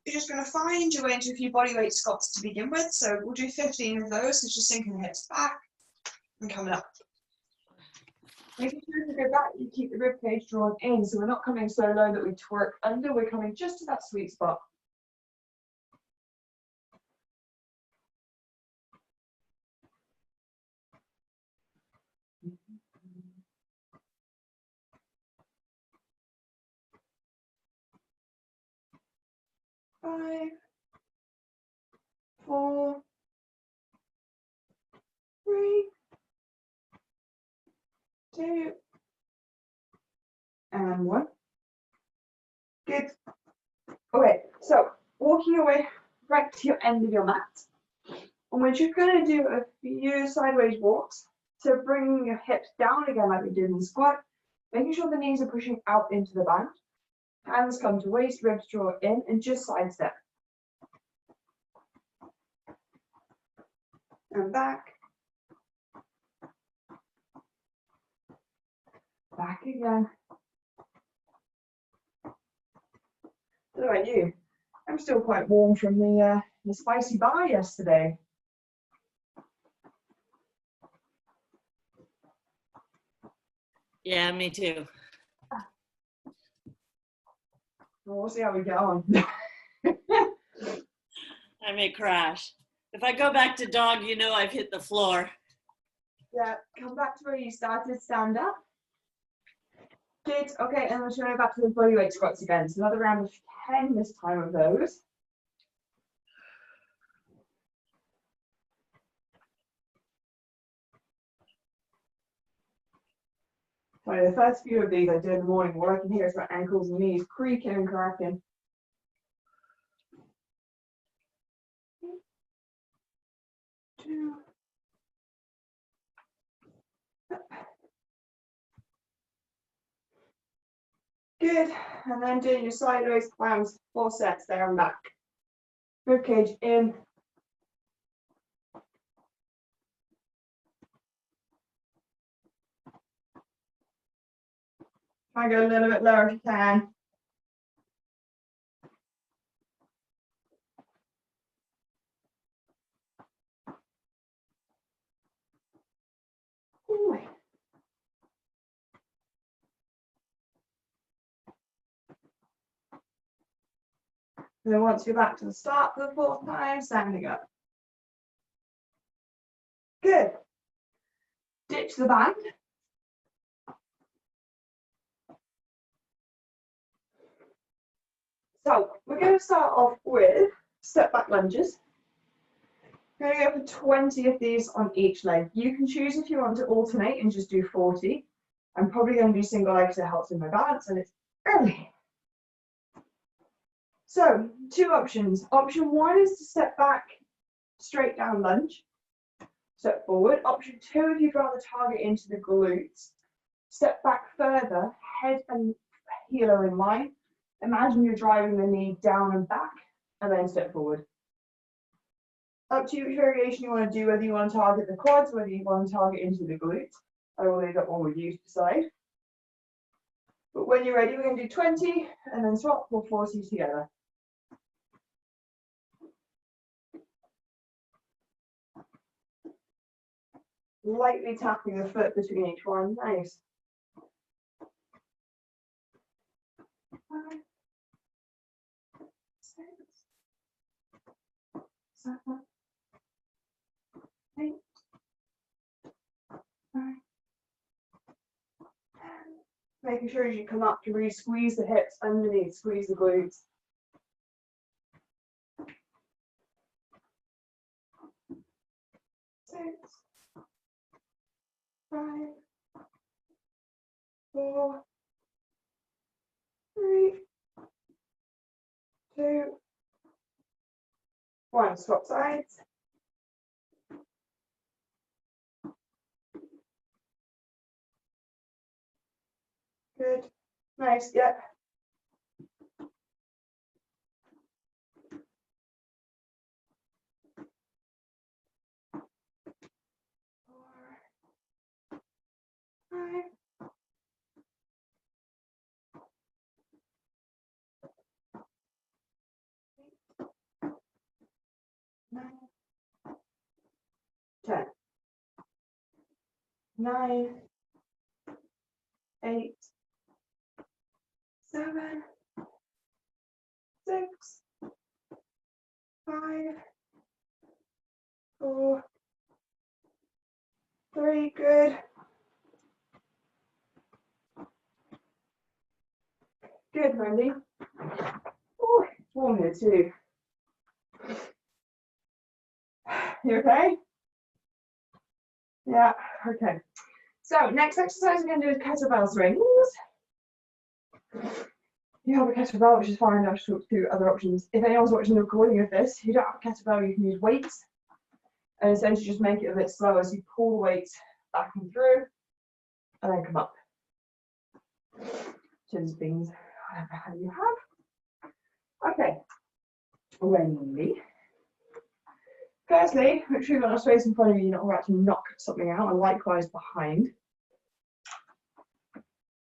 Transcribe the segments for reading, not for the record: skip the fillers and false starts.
you're just going to find your way into a few bodyweight squats to begin with. So we'll do 15 of those. So just sinking the hips back and coming up. Making sure to go back, you keep the rib cage drawn in. So we're not coming so low that we twerk under. We're coming just to that sweet spot. 5, 4, 3, 2, and 1. Good. Okay, so walking away right to your end of your mat. And we're just going to do a few sideways walks. So bringing your hips down again like we did in the squat, making sure the knees are pushing out into the band. Hands come to waist, ribs draw in, and just side step. And back. Back again. What about you? I'm still quite warm from the spicy bar yesterday. Yeah, me too. Well, we'll see how we get on. I may crash. If I go back to dog, you know I've hit the floor. Yeah, come back to where you started, stand up. Good, okay, and we're turning back to the bodyweight squats again. So another round of 10 this time of those. Sorry, the first few of these I do in the morning, all I can hear is my ankles and knees creaking and cracking. Two. Good, and then doing your sideways clams, 4 sets there and back. Rib cage in. Try and go a little bit lower if you can. Ooh. And then once you're back to the start for the 4th time, standing up. Good. Ditch the band. So we're going to start off with step back lunges. We're going to go for 20 of these on each leg. You can choose if you want to alternate and just do 40. I'm probably going to do single leg because it helps with my balance and it's early. So 2 options. Option 1 is to step back, straight down lunge, step forward. Option 2, if you'd rather target into the glutes, step back further, head and heel are in line. Imagine you're driving the knee down and back, and then step forward. Up to you which variation you want to do, whether you want to target the quads, whether you want to target into the glutes. I will leave that one with you to decide. But when you're ready, we're going to do 20, and then swap for 40 together. Lightly tapping the foot between each one. Nice. 5, 6, 7, 8, 9, 10. Making sure as you come up to really squeeze the hips underneath, squeeze the glutes. 6, 5, 4, 3, 2, 1. Swap sides. Good. Nice. Yep. 9, 8, 7, 6, 5, 4, 3, good. Good, Wendy. Oh, it's warm here too. You okay? Yeah, okay. So next exercise we're going to do is kettlebell swings. You have a kettlebell, which is fine. I'll just talk through other options. If anyone's watching the recording of this, you don't have a kettlebell, you can use weights. And essentially just make it a bit slower. So you pull the weights back and through, and then come up. Chins, beans, whatever you have. Okay. Wendy. Firstly, make sure you've got enough space in front of you, you're not about to knock something out, and likewise behind.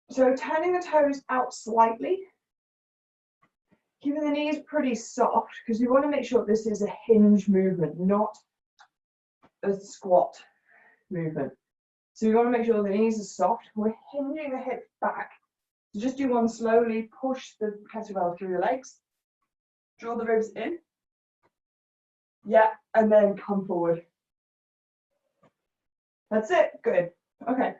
So turning the toes out slightly, keeping the knees pretty soft, because we want to make sure this is a hinge movement, not a squat movement. So we want to make sure the knees are soft. We're hinging the hips back. So just do one slowly, push the kettlebell through your legs, draw the ribs in. Yeah, and then come forward. That's it, good. Okay,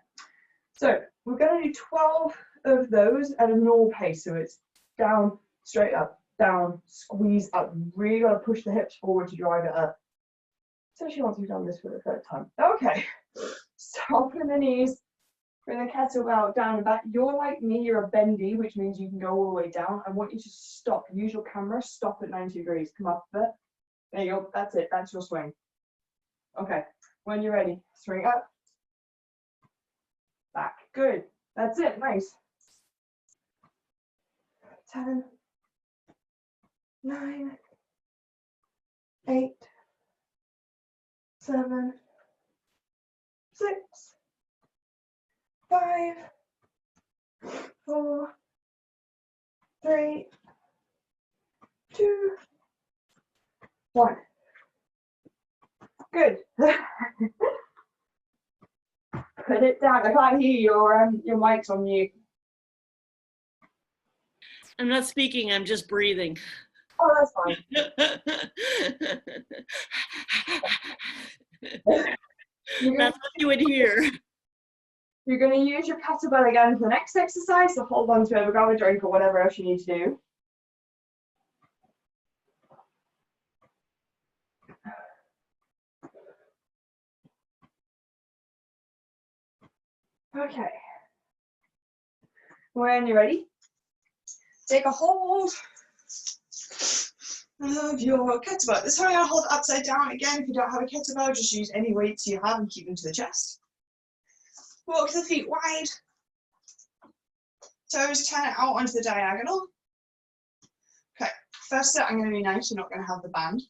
so we're going to do 12 of those at a normal pace. So it's down, straight up, down, squeeze up. Really got to push the hips forward to drive it up. Especially once we've done this for the third time. Okay, soften the knees, bring the kettlebell down and back. You're like me, you're a bendy, which means you can go all the way down. I want you to stop, use your camera, stop at 90 degrees, come up a bit. There you go, that's it, that's your swing. Okay, when you're ready, swing up, back, good. That's it, nice. 10, 9, 8, 7, 6, 5, 4, 3, 2, 1. Good. Put it down. I can't hear your mic's on mute. I'm not speaking, I'm just breathing. Oh, that's fine. That's what you would hear. You're going to use your kettlebell again for the next exercise, so hold on to it, grab a drink or whatever else you need to do. Okay. When you're ready, take a hold of your kettlebell. This time I'll hold it upside down. Again, if you don't have a kettlebell, just use any weights you have and keep them to the chest. Walk the feet wide. Toes turn it out onto the diagonal. Okay, first set, I'm going to be nice, you're not going to have the band.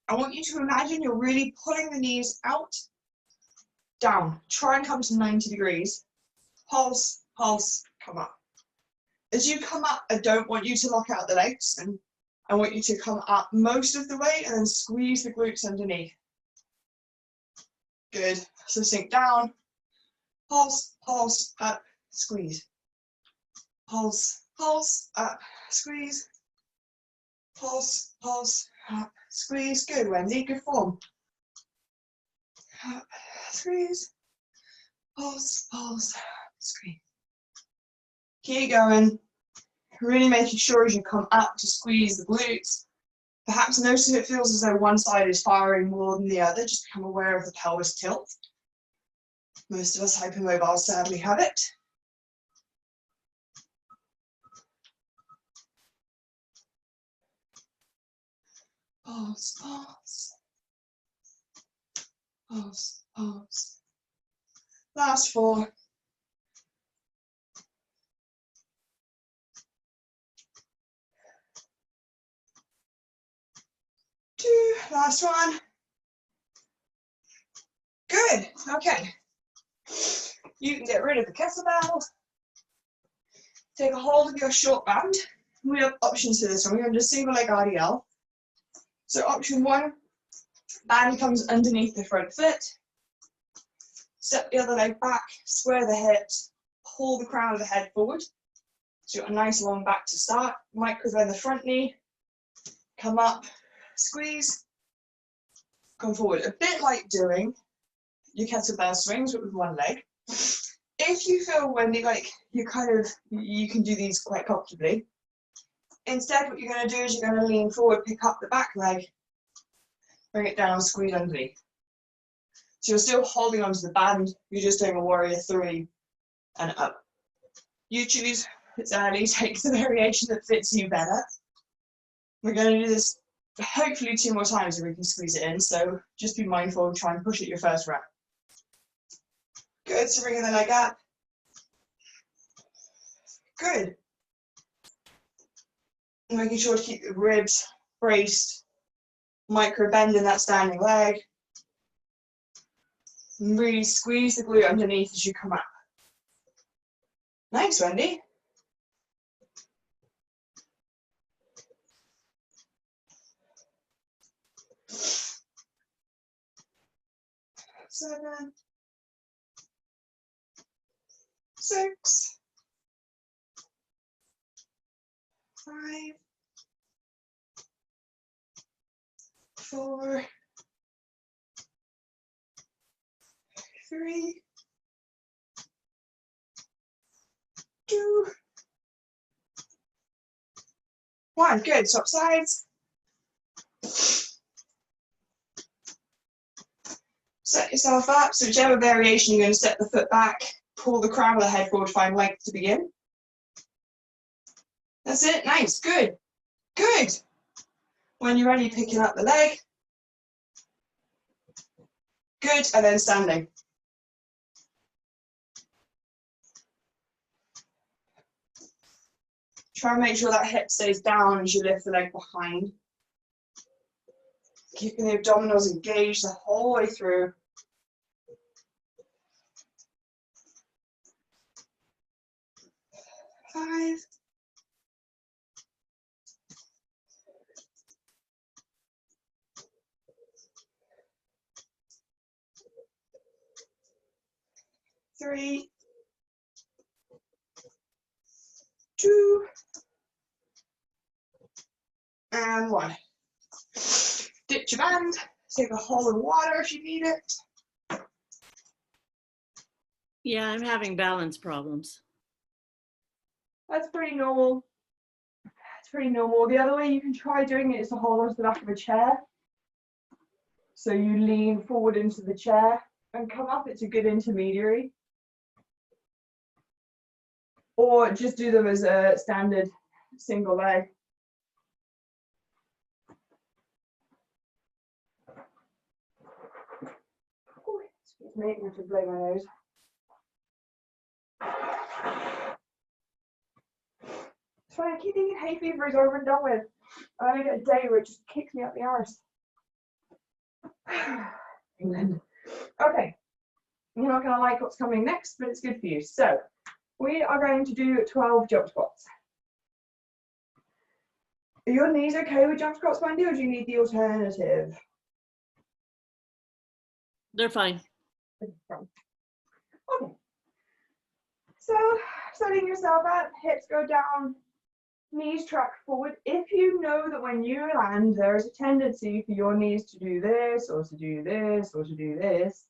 I want you to imagine you're really pulling the knees out, down. Try and come to 90 degrees. Pulse, pulse, come up. As you come up, I don't want you to lock out the legs, and I want you to come up most of the way and then squeeze the glutes underneath. Good. So sink down, pulse, pulse, up, squeeze. Pulse, pulse, up, squeeze. Pulse, pulse, up, squeeze. Good, Wendy, good form. Up, squeeze. Pulse, pulse, squeeze. Keep going. Really making sure as you come up to squeeze the glutes. Perhaps notice if it feels as though one side is firing more than the other. Just become aware of the pelvis tilt. Most of us hypermobiles sadly have it. Pulse, pulse. Pulse, pulse. Last 4. 2, last one. Good, okay. You can get rid of the kettlebell. Take a hold of your short band. We have options for this one. We're going to do single leg RDL. So option 1, band comes underneath the front foot. Step the other leg back, square the hips, pull the crown of the head forward. So you've got a nice long back to start. Micro bend the front knee, come up, squeeze, come forward. A bit like doing your kettlebell swings, but with one leg. If you feel, Wendy, like you can do these quite comfortably, instead what you're going to do is you're going to lean forward, pick up the back leg, bring it down, squeeze underneath. So you're still holding onto the band, you're just doing a warrior 3 and up. You choose, it's early, take the variation that fits you better. We're going to do this hopefully 2 more times if we can squeeze it in, so just be mindful and try and push it your first rep. Good, so bringing the leg up. Good. Making sure to keep the ribs braced, micro bend in that standing leg. And really squeeze the glute underneath as you come up. Nice, Wendy. Seven, 6, 5, 4, 3, 2, 1. Good. Swap sides. Set yourself up. So whichever variation, you're going to step the foot back, pull the crown of the head forward, find length to begin. That's it. Nice. Good. Good. When you're ready, picking up the leg. Good. And then standing. Try and make sure that hip stays down as you lift the leg behind. Keeping the abdominals engaged the whole way through. Five. 3, 2, and 1. Ditch your band, take a haul of water if you need it. Yeah, I'm having balance problems. That's pretty normal. It's pretty normal. The other way you can try doing it is to hold onto the back of a chair. So you lean forward into the chair and come up. It's a good intermediary. Or just do them as a standard single leg. Excuse me, I have to blow my nose. It's funny, I keep thinking hay fever is over and done with. And then I get a day where it just kicks me up the arse. England. Okay, you're not going to like what's coming next, but it's good for you. So, we are going to do 12 jump squats. Are your knees okay with jump squats, Wendy, or do you need the alternative? They're fine. Okay. So, setting yourself up, hips go down, knees track forward. If you know that when you land, there's a tendency for your knees to do this, or to do this, or to do this,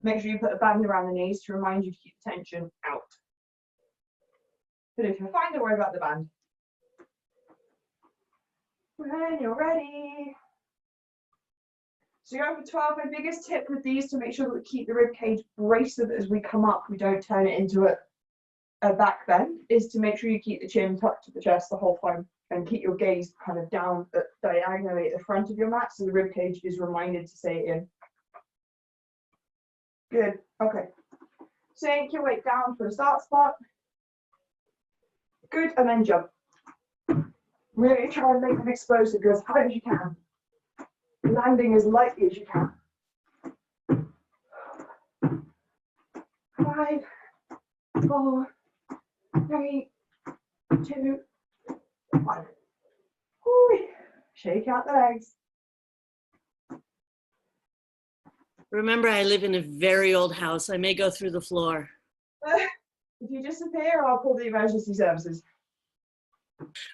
make sure you put a band around the knees to remind you to keep the tension out. But if you're fine, don't worry about the band. When you're ready. So you're going for 12. My biggest tip with these to make sure that we keep the rib cage braced so that as we come up, we don't turn it into a back bend, is to make sure you keep the chin tucked to the chest the whole time and keep your gaze kind of down diagonally at the front of your mat so the rib cage is reminded to stay in. Good. Okay. Sink your weight down for the start spot. Good, and then jump. Really try and make them explosive, go as high as you can. Landing as lightly as you can. 5, 4, 3, 2, 1. Whoo. Shake out the legs. Remember, I live in a very old house. I may go through the floor. If you disappear, I'll call the emergency services.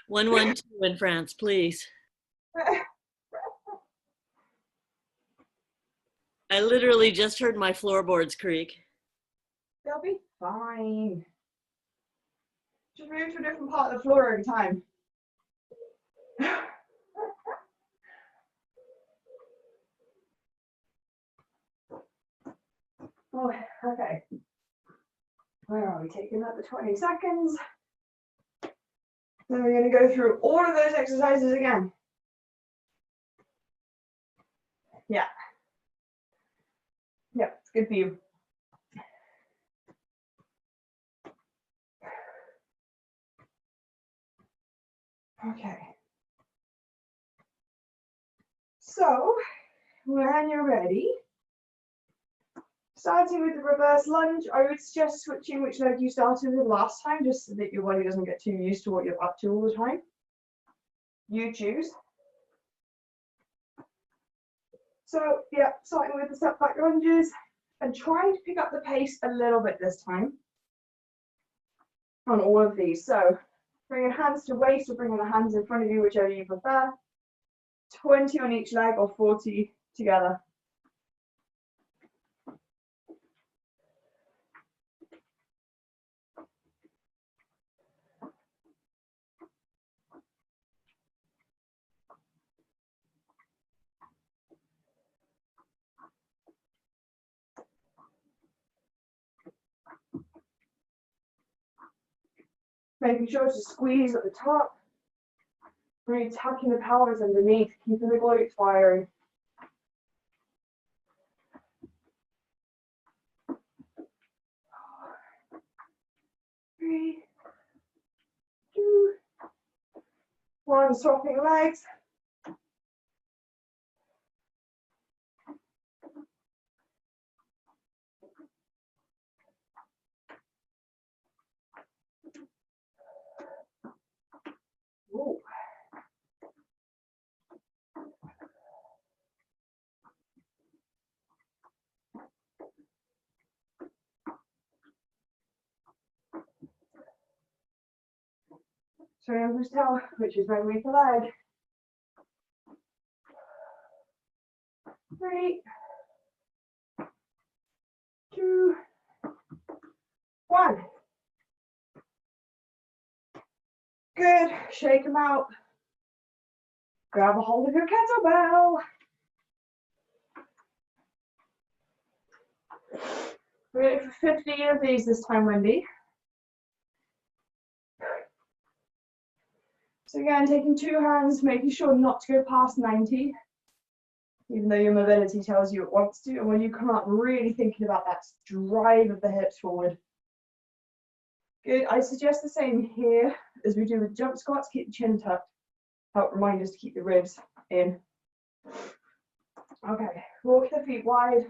112 in France, please. I literally just heard my floorboards creak. They'll be fine. Just move to a different part of the floor every time. Oh, okay. Where are we? Taking up the 20 seconds. Then we're going to go through all of those exercises again. Yeah. Yeah, it's good for you. Okay. So, when you're ready, starting with the reverse lunge, I would suggest switching which leg you started with last time, just so that your body doesn't get too used to what you're up to all the time. You choose. So, yeah, starting with the step back lunges and trying to pick up the pace a little bit this time on all of these. So, bring your hands to waist or bringing the hands in front of you, whichever you prefer. 20 on each leg or 40 together. Making sure to squeeze at the top. Really tucking the pelvis underneath, keeping the glutes firing. 3, 2, 1, swapping legs. Ooh. So you just tell which is my weaker leg. 3, 2, 1. Good. Shake them out. Grab a hold of your kettlebell. We're going for 50 of these this time, Wendy. So again, taking 2 hands, making sure not to go past 90, even though your mobility tells you it wants to. And when you come up, really thinking about that drive of the hips forward. Good. I suggest the same here as we do with jump squats. Keep the chin tucked. Help remind us to keep the ribs in. Okay, walk the feet wide.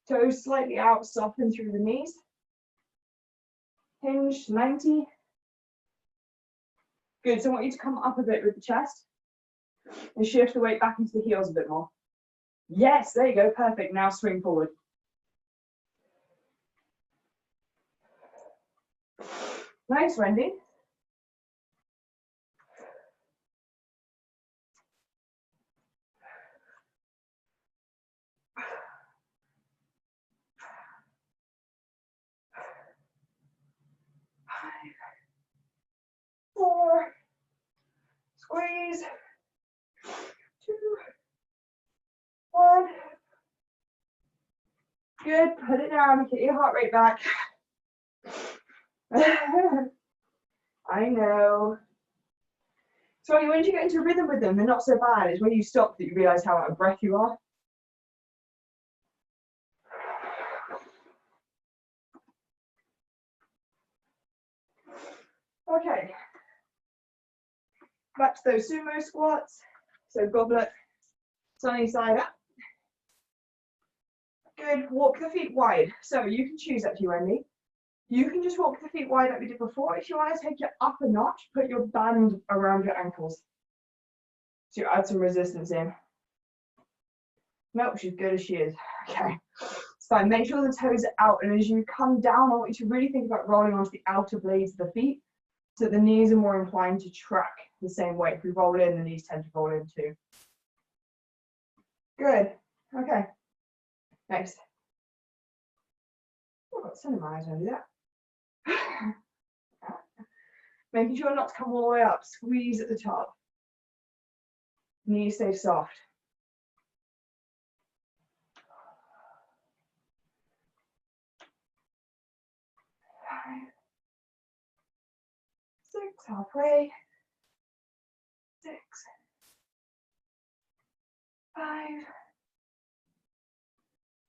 Toes slightly out, soften through the knees. Hinge 90. Good, so I want you to come up a bit with the chest and shift the weight back into the heels a bit more. Yes, there you go, perfect. Now swing forward. Nice, Wendy. Four, squeeze, 2, 1. Good, put it down, get your heart rate back. I know. So when you get into rhythm with them, they're not so bad. It's when you stop that you realize how out of breath you are. Okay. Back to those sumo squats. So goblet, sunny side up. Good, walk the feet wide. So you can choose actually, Wendy. You can just walk the feet wide like we did before. If you want to take it up a notch, put your band around your ankles. So you add some resistance in. Nope, she's good as she is. Okay, it's fine. Make sure the toes are out, and as you come down, I want you to really think about rolling onto the outer blades of the feet, so the knees are more inclined to track the same way. If we roll in, the knees tend to roll in too. Good. Okay. Next. Oh, I've got sun in my eyes when I do that. Making sure not to come all the way up. Squeeze at the top. Knees stay soft. 5, 6, halfway. 6, 5,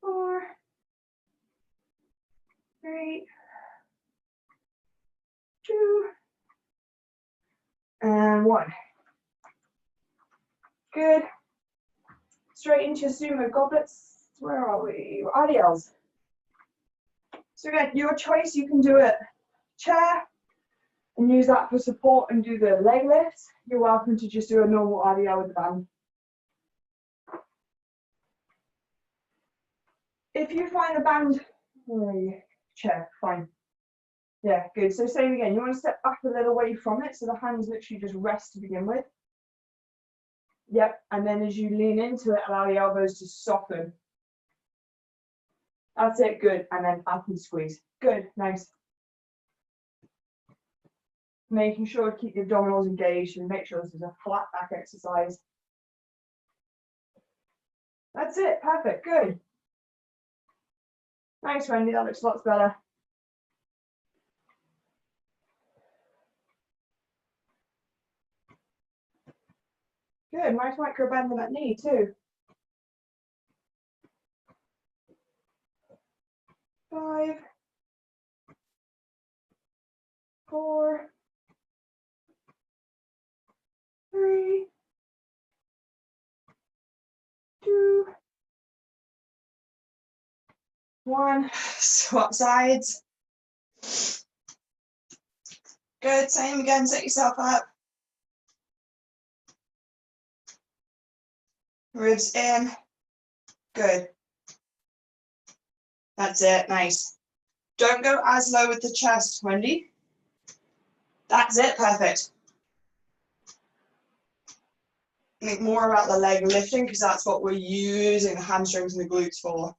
4, 3, 2, and 1. Good. Straight into sumo goblets. Where are we? RDLs. So again, your choice. You can do it chair and use that for support and do the leg lifts. You're welcome to just do a normal RDL with the band. If you find the band, where are you? Chair, fine. Yeah, good. So same again, you want to step back a little away from it so the hands literally just rest to begin with. Yep, and then as you lean into it, allow the elbows to soften. That's it, good. And then up and squeeze. Good, nice. Making sure to keep your abdominals engaged and make sure this is a flat back exercise. That's it, perfect, good. Nice, Wendy, that looks lots better. Good, nice micro bend in that knee too. 5, 4, 3, 2, 1. Swap sides. Good, same again, set yourself up. Ribs in. Good. That's it, nice. Don't go as low with the chest, Wendy. That's it, perfect. Think more about the leg lifting because that's what we're using the hamstrings and the glutes for.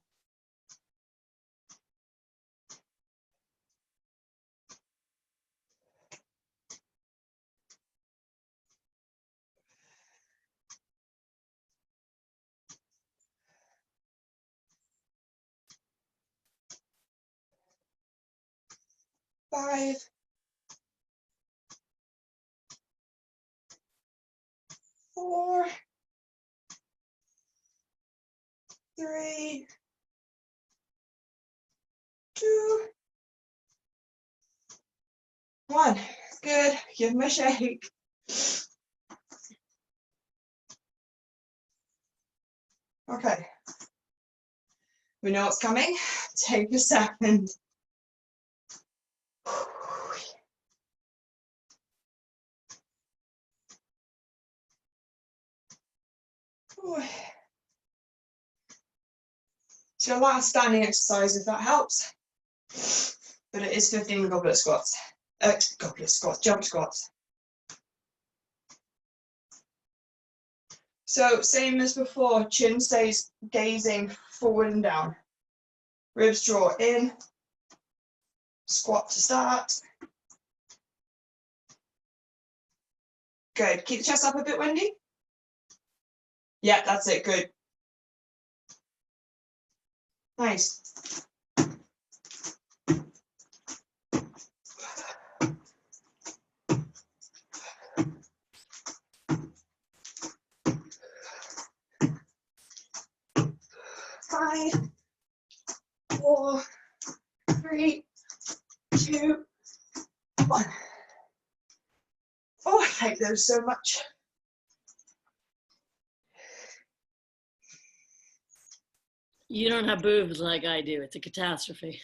Five, 4, 3, 2, 1. Good. Give them a shake. Okay. We know what's coming. Take a second. It's your last standing exercise if that helps. But it is 15 goblet squats. Jump squats. So same as before, chin stays gazing forward and down. Ribs draw in. Squat to start. Good. Keep the chest up a bit, Wendy. Yeah, that's it. Good. Nice. Five, 4, 3, 2, 1. Oh, I hate those so much. You don't have boobs like I do. It's a catastrophe.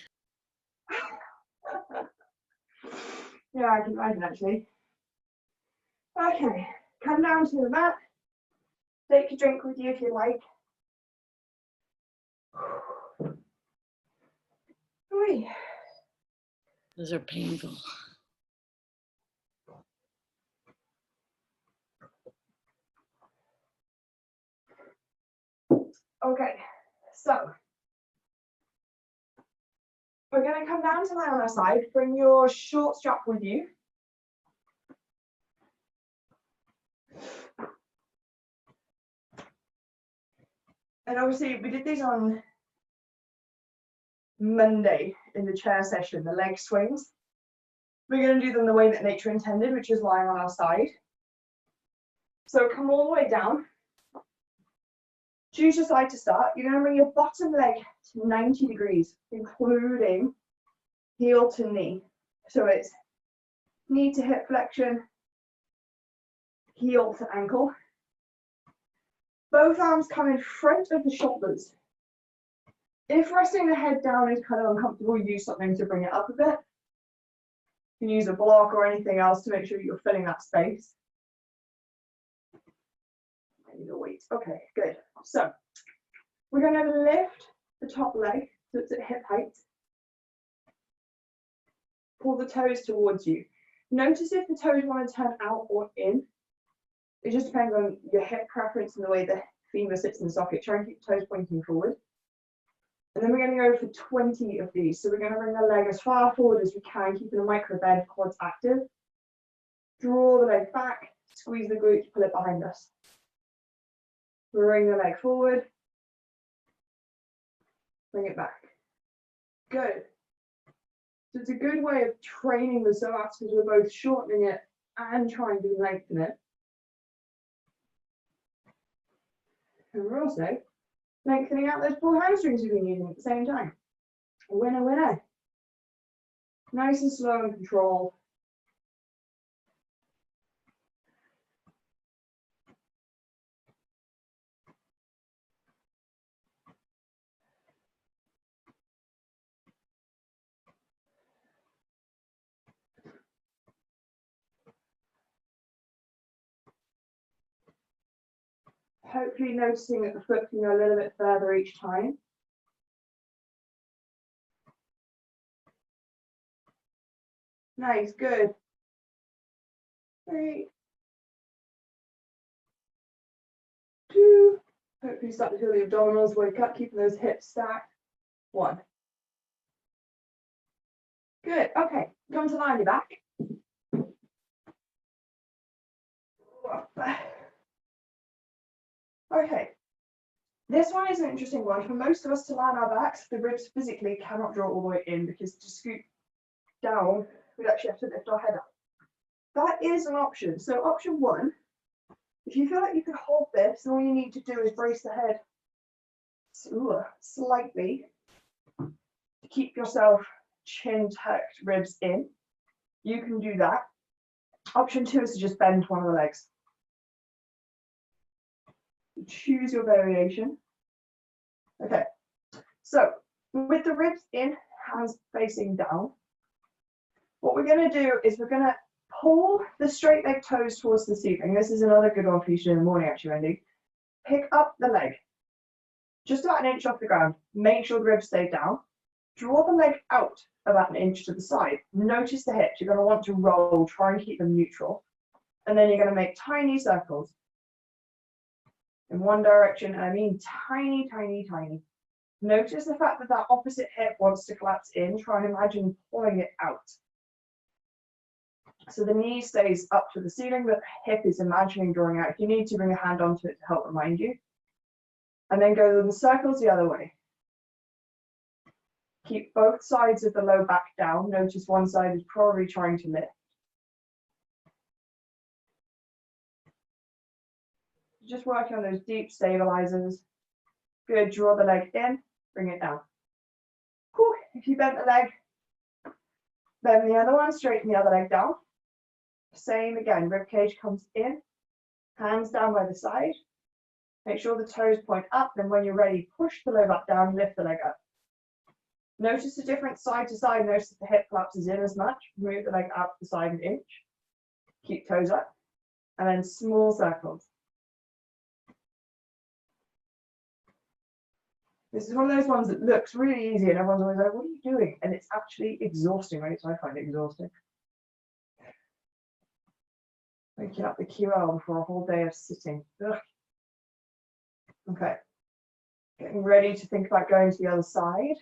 Yeah, I can imagine actually. Okay, come down to the mat. Take your drink with you if you like. Oi. Those are painful. Okay, so we're going to come down to lie on our side. Bring your short strap with you. And obviously we did these on Monday in the chair session, the leg swings. We're going to do them the way that nature intended, which is lying on our side. So come all the way down. Choose your side to start. You're going to bring your bottom leg to 90 degrees, including heel to knee. So it's knee to hip flexion, heel to ankle. Both arms come in front of the shoulders. If resting the head down is kind of uncomfortable, use something to bring it up a bit. You can use a block or anything else to make sure you're filling that space. I need a weight. Okay, good. So we're going to lift the top leg so it's at hip height. Pull the toes towards you. Notice if the toes want to turn out or in. It just depends on your hip preference and the way the femur sits in the socket. Try and keep the toes pointing forward. And then we're going to go for 20 of these. So we're going to bring the leg as far forward as we can, keeping the micro bend, quads active. Draw the leg back, squeeze the glutes, pull it behind us. Bring the leg forward. Bring it back. Good. So it's a good way of training the psoas because we're both shortening it and trying to lengthen it. And we're also lengthening out those pull hamstrings we've been using at the same time. Winner, winner. Nice and slow and controlled. Hopefully noticing that the foot can go a little bit further each time. Nice, good. 3, 2. Hopefully start to feel the abdominals wake up, keeping those hips stacked. 1. Good, okay, come to lie on your back. Okay, this one is an interesting one. For most of us to lie on our backs, the ribs physically cannot draw all the way in because to scoot down, we'd actually have to lift our head up. That is an option. So option 1, if you feel like you can hold this, and all you need to do is brace the head slightly to keep yourself chin tucked, ribs in, you can do that. Option 2 is to just bend one of the legs. Choose your variation. Okay, so with the ribs in, hands facing down, what we're going to do is we're going to pull the straight leg toes towards the ceiling. This is another good one for you to do in the morning, actually, Wendy. Pick up the leg, just about an inch off the ground. Make sure the ribs stay down. Draw the leg out about an inch to the side. Notice the hips. You're going to want to roll, try and keep them neutral. And then you're going to make tiny circles in one direction, and I mean tiny, tiny, tiny. Notice the fact that that opposite hip wants to collapse in. Try and imagine pulling it out. So the knee stays up to the ceiling, but the hip is imagining drawing out. If you need to, bring a hand onto it to help remind you. And then go in circles the other way. Keep both sides of the low back down. Notice one side is probably trying to lift. Just working on those deep stabilizers. Good, draw the leg in, bring it down. Whew. If you bent the leg, bend the other one, straighten the other leg down. Same again, rib cage comes in, hands down by the side. Make sure the toes point up, then when you're ready, push the low back down, lift the leg up. Notice the difference side to side, notice the hip collapses in as much, move the leg out to the side an inch. Keep toes up, and then small circles. This is one of those ones that looks really easy and everyone's always like, what are you doing? And it's actually exhausting, right? So I find it exhausting. Waking up the QL before a whole day of sitting. Ugh. Okay. Getting ready to think about going to the other side.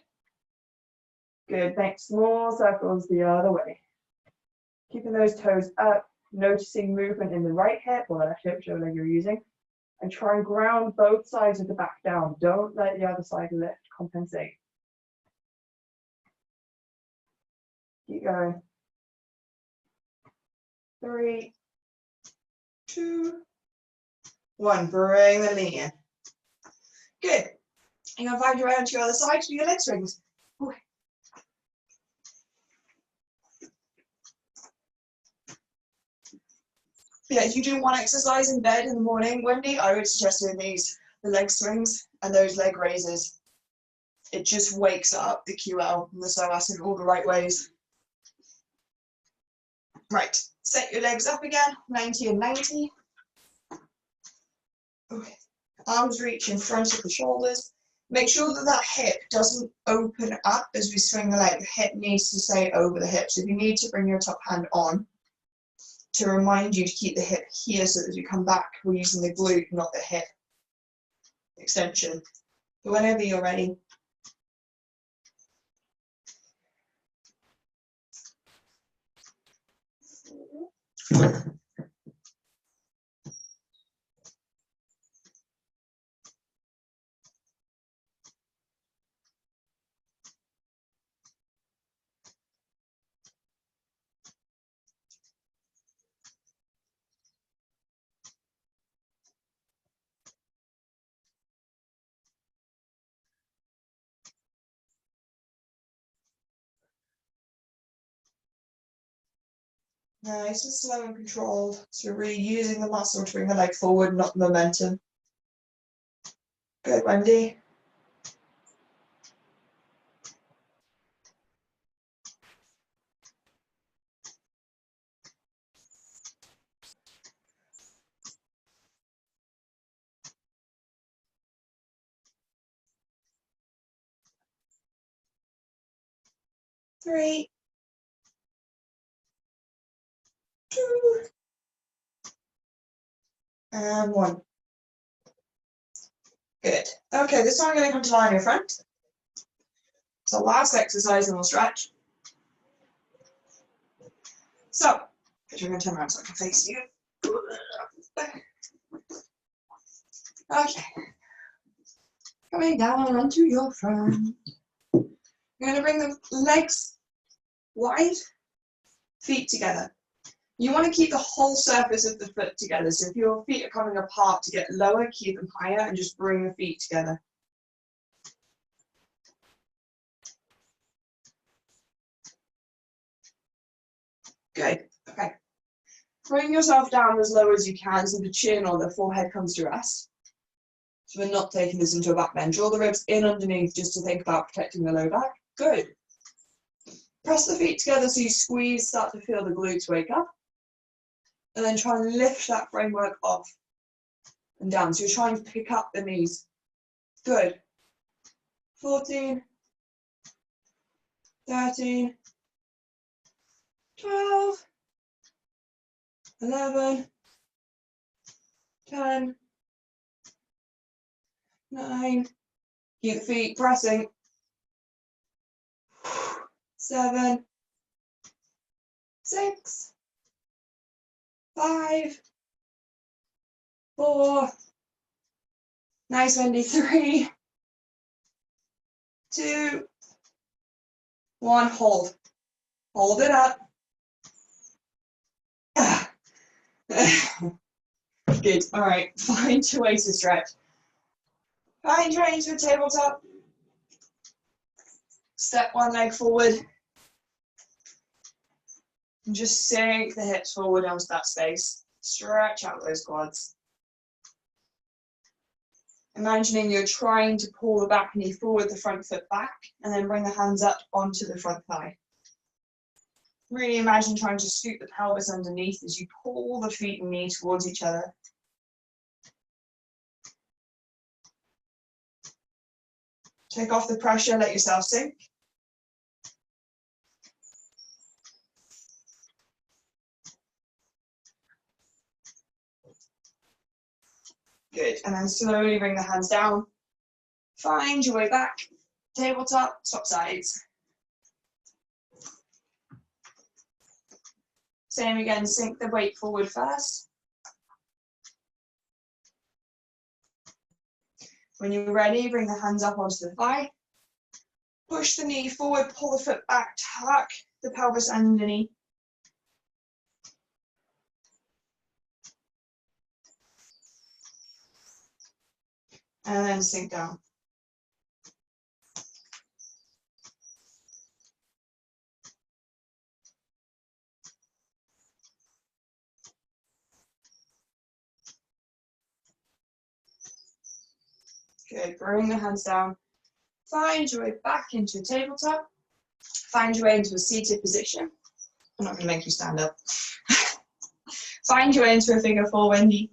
Good, make small circles the other way. Keeping those toes up, noticing movement in the right hip or the left hip, whichever leg you're using. And try and ground both sides of the back down. Don't let the other side lift, compensate. Keep going. 3, 2, 1. Bring the knee in. Good. You're going to find your way onto your other side to your leg swings. Okay. Yeah, if you do one exercise in bed in the morning, Wendy, I would suggest doing the leg swings and those leg raises. It just wakes up the QL and the psoas in all the right ways. Right, set your legs up again, 90 and 90. Okay. Arms reach in front of the shoulders. Make sure that that hip doesn't open up as we swing the leg. The hip needs to stay over the hip. So if you need to bring your top hand on, to remind you to keep the hip here so that as you come back, we're using the glute, not the hip extension. But whenever you're ready. Nice and slow and controlled. So we're really using the muscle to bring the leg forward, not the momentum. Good, Wendy. Three, 2, and 1. Good. Okay, this time I'm going to come to lie on your front. So last exercise and we'll stretch. So, you're going to turn around so I can face you. Okay. Coming down onto your front. You're going to bring the legs wide, feet together. You want to keep the whole surface of the foot together. So if your feet are coming apart to get lower, keep them higher and just bring the feet together. Good. Okay. Bring yourself down as low as you can so the chin or the forehead comes to rest. So we're not taking this into a back bend. Draw the ribs in underneath just to think about protecting the low back. Good. Press the feet together so you squeeze, start to feel the glutes wake up. And then try and lift that framework off and down. So you're trying to pick up the knees. Good. 14, 13, 12, 11, 10, 9, keep the feet pressing, 7, 6, 5, 4, nice Wendy, 3, 2, 1, hold. Hold it up. Good, all right, find your way to stretch. Find your way into a tabletop. Step one leg forward. And just sink the hips forward onto that space. Stretch out those quads. Imagining you're trying to pull the back knee forward, the front foot back, and then bring the hands up onto the front thigh. Really imagine trying to scoop the pelvis underneath as you pull the feet and knee towards each other. Take off the pressure, let yourself sink. Good, and then slowly bring the hands down. Find your way back. Tabletop, swap sides. Same again, sink the weight forward first. When you're ready, bring the hands up onto the thigh. Push the knee forward, pull the foot back, tuck the pelvis underneath. And then sink down. Good, bring the hands down. Find your way back into a tabletop. Find your way into a seated position. I'm not going to make you stand up. Find your way into a figure four, Wendy.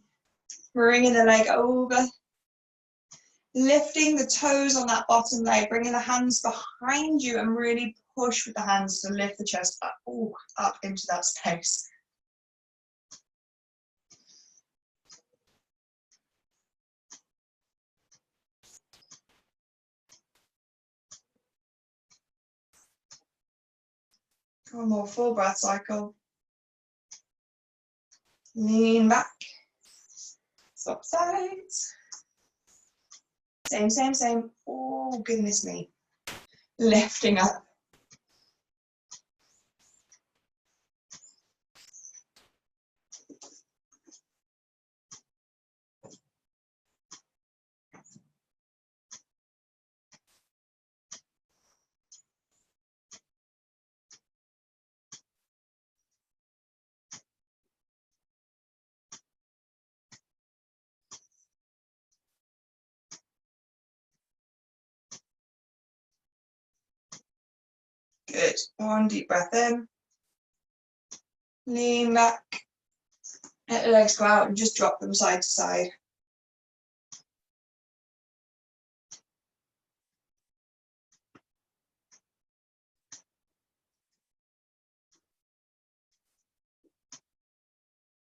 Bringing the leg over. Lifting the toes on that bottom leg. Bringing the hands behind you and really push with the hands to lift the chest up, up into that space. One more full breath cycle. Lean back. Swap sides. Same, same, same. Oh, goodness me. Lifting up. Good. One deep breath in. Lean back. Let the legs go out and just drop them side to side.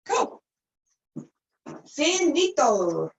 Cool. Finito.